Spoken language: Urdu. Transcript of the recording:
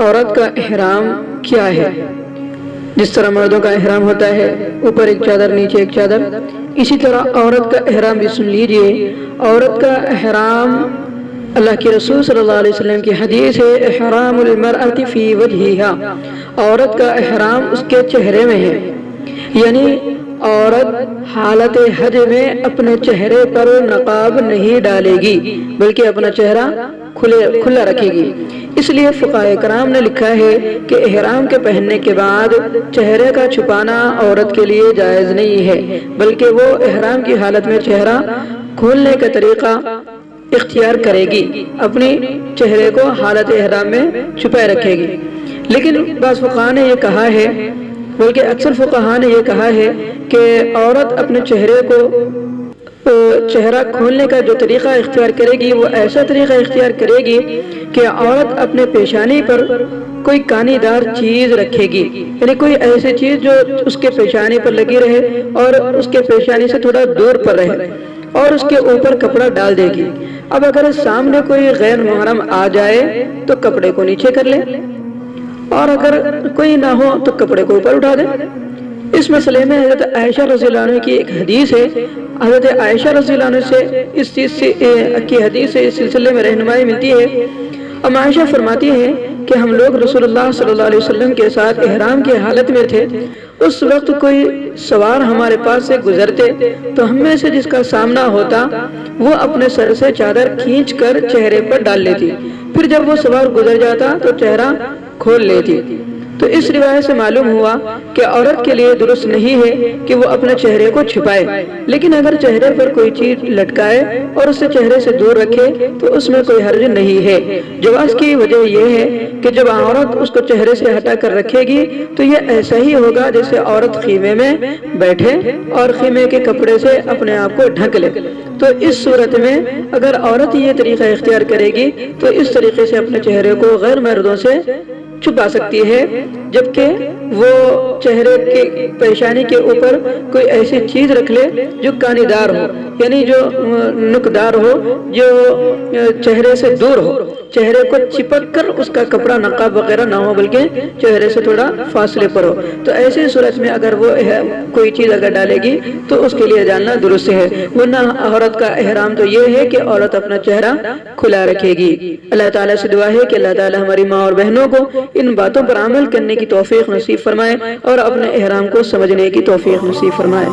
عورت کا احرام کیا ہے؟ جس طرح مردوں کا احرام ہوتا ہے اوپر ایک چادر نیچے ایک چادر، اسی طرح عورت کا احرام بھی سن لیجئے۔ عورت کا احرام اللہ کے رسول صلی اللہ علیہ وسلم کی حدیث ہے، احرام المرأة فی وجہہا، عورت کا احرام اس کے چہرے میں ہے، یعنی عورت حالت حج میں اپنے چہرے پر نقاب نہیں ڈالے گی بلکہ اپنا چہرہ کھلا رکھے گی۔ اس لیے فقہاء کرام نے لکھا ہے کہ احرام کے پہننے کے بعد چہرے کا چھپانا عورت کے لیے جائز نہیں ہے، بلکہ وہ احرام کی حالت میں چہرہ کھولنے کا طریقہ اختیار کرے گی، اپنی چہرے کو حالت احرام میں چھپائے رکھے گی۔ لیکن بعض فقہاء نے یہ کہا ہے، بلکہ اکثر فقہاء نے یہ کہا ہے کہ عورت اپنے چہرہ کھولنے کا جو طریقہ اختیار کرے گی وہ ایسا طریقہ اختیار کرے گی کہ عورت اپنے پیشانی پر کوئی کانی دار چیز رکھے گی، یعنی کوئی ایسی چیز جو اس کے پیشانی پر لگی رہے اور اس کے پیشانی سے تھوڑا دور پر رہے، اور اس کے اوپر کپڑا ڈال دے گی۔ اب اگر سامنے کوئی غیر محرم آ جائے تو کپڑے کو نیچے کر لے، اور اگر کوئی نہ ہو تو کپڑے کو اوپر اٹھا دے۔ اس مسئلے میں حضرت عائشہ رضی اللہ عنہ کی ایک حدیث ہے، حضرت عائشہ رضی اللہ عنہ سے اس چیز کی حدیث سے اس سلسلے میں رہنمائی ملتی ہے۔ ام عائشہ فرماتی ہے کہ ہم لوگ رسول اللہ صلی اللہ علیہ وسلم کے ساتھ احرام کی حالت میں تھے، اس وقت کوئی سوار ہمارے پاس سے گزرتے تو ہم میں سے جس کا سامنا ہوتا وہ اپنے سر سے چادر کھینچ کر چہرے پر ڈال لیتی، پھر جب وہ سوار گزر جاتا تو چہرہ کھول لیتی۔ تو اس روایت سے معلوم ہوا کہ عورت کے لیے درست نہیں ہے کہ وہ اپنے چہرے کو چھپائے، لیکن اگر چہرے پر کوئی چیز لٹکائے اور اسے چہرے سے دور رکھے تو اس میں کوئی حرج نہیں ہے۔ جواز کی وجہ یہ ہے کہ جب عورت اس کو چہرے سے ہٹا کر رکھے گی تو یہ ایسا ہی ہوگا جیسے عورت خیمے میں بیٹھے اور خیمے کے کپڑے سے اپنے آپ کو ڈھک لے۔ تو اس صورت میں اگر عورت یہ طریقہ اختیار کرے گی تو اس طریقے سے اپنے چہرے کو غیر مردوں سے چھپا سکتی ہے، جبکہ وہ چہرے کے پیشانی کے اوپر کوئی ایسی چیز رکھ لے جو کانی دار ہو، یعنی جو نکدار ہو، جو چہرے سے دور ہو، چہرے کو چپک کر اس کا کپڑا نقاب وغیرہ نہ ہو بلکہ چہرے سے تھوڑا فاصلے پر ہو۔ تو ایسی صورت میں اگر وہ کوئی چیز اگر ڈالے گی تو اس کے لیے ڈالنا درست ہے، ورنہ عورت کا احرام تو یہ ہے کہ عورت اپنا چہرہ کھلا رکھے گی۔ اللہ تعالیٰ سے دعا ہے کہ اللہ تعالیٰ ہماری ماں اور بہنوں کو ان باتوں پر عمل کرنے کی توفیق نصیب فرمائے اور اپنے احرام کو سمجھنے کی توفیق نصیب فرمائے۔